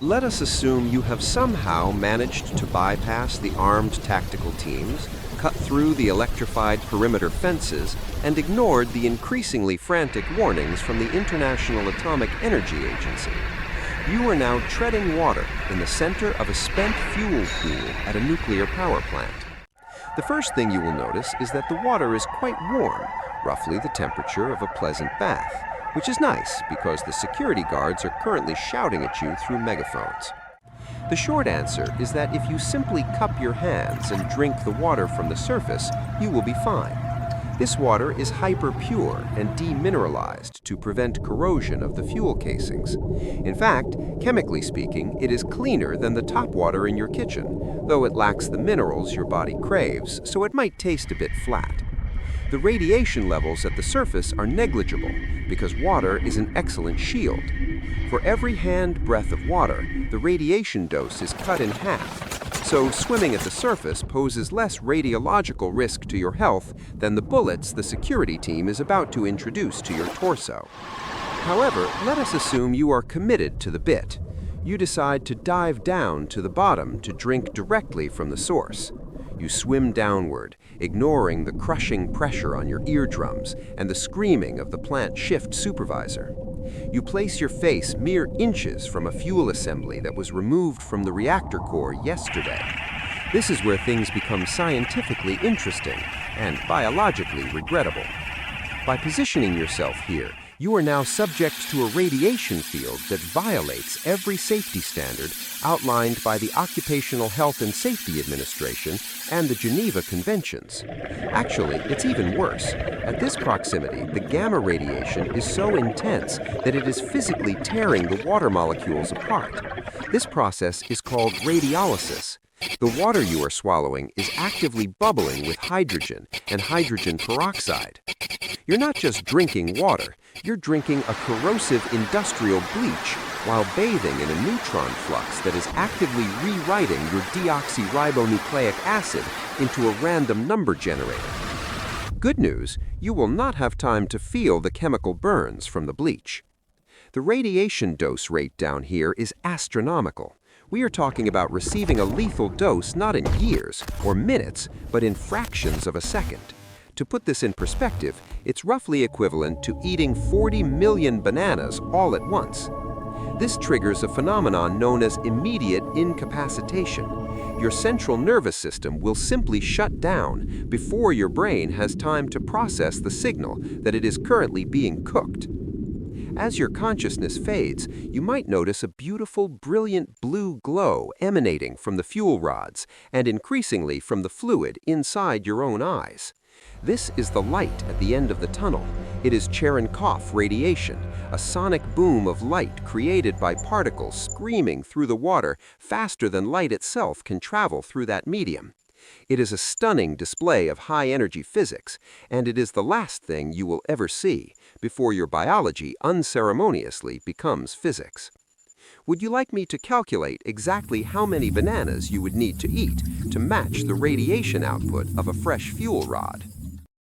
Let us assume you have somehow managed to bypass the armed tactical teams, cut through the electrified perimeter fences, and ignored the increasingly frantic warnings from the International Atomic Energy Agency. You are now treading water in the center of a spent fuel pool at a nuclear power plant. The first thing you will notice is that the water is quite warm, roughly the temperature of a pleasant bath, which is nice because the security guards are currently shouting at you through megaphones. The short answer is that if you simply cup your hands and drink the water from the surface, you will be fine. This water is hyper-pure and demineralized to prevent corrosion of the fuel casings. In fact, chemically speaking, it is cleaner than the top water in your kitchen, though it lacks the minerals your body craves, so it might taste a bit flat. The radiation levels at the surface are negligible because water is an excellent shield. For every hand breath of water, the radiation dose is cut in half. So swimming at the surface poses less radiological risk to your health than the bullets the security team is about to introduce to your torso. However, let us assume you are committed to the bit. You decide to dive down to the bottom to drink directly from the source. You swim downward, ignoring the crushing pressure on your eardrums and the screaming of the plant shift supervisor. You place your face mere inches from a fuel assembly that was removed from the reactor core yesterday. This is where things become scientifically interesting and biologically regrettable. By positioning yourself here, you are now subject to a radiation field that violates every safety standard outlined by the Occupational Health and Safety Administration and the Geneva Conventions. Actually, it's even worse. At this proximity, the gamma radiation is so intense that it is physically tearing the water molecules apart. This process is called radiolysis. The water you are swallowing is actively bubbling with hydrogen and hydrogen peroxide. You're not just drinking water, you're drinking a corrosive industrial bleach while bathing in a neutron flux that is actively rewriting your deoxyribonucleic acid into a random number generator. Good news, you will not have time to feel the chemical burns from the bleach. The radiation dose rate down here is astronomical. We are talking about receiving a lethal dose not in years or minutes, but in fractions of a second. To put this in perspective, it's roughly equivalent to eating 40 million bananas all at once. This triggers a phenomenon known as immediate incapacitation. Your central nervous system will simply shut down before your brain has time to process the signal that it is currently being cooked. As your consciousness fades, you might notice a beautiful, brilliant blue glow emanating from the fuel rods and increasingly from the fluid inside your own eyes. This is the light at the end of the tunnel. It is Cherenkov radiation, a sonic boom of light created by particles screaming through the water faster than light itself can travel through that medium. It is a stunning display of high-energy physics, and it is the last thing you will ever see before your biology unceremoniously becomes physics. Would you like me to calculate exactly how many bananas you would need to eat to match the radiation output of a fresh fuel rod?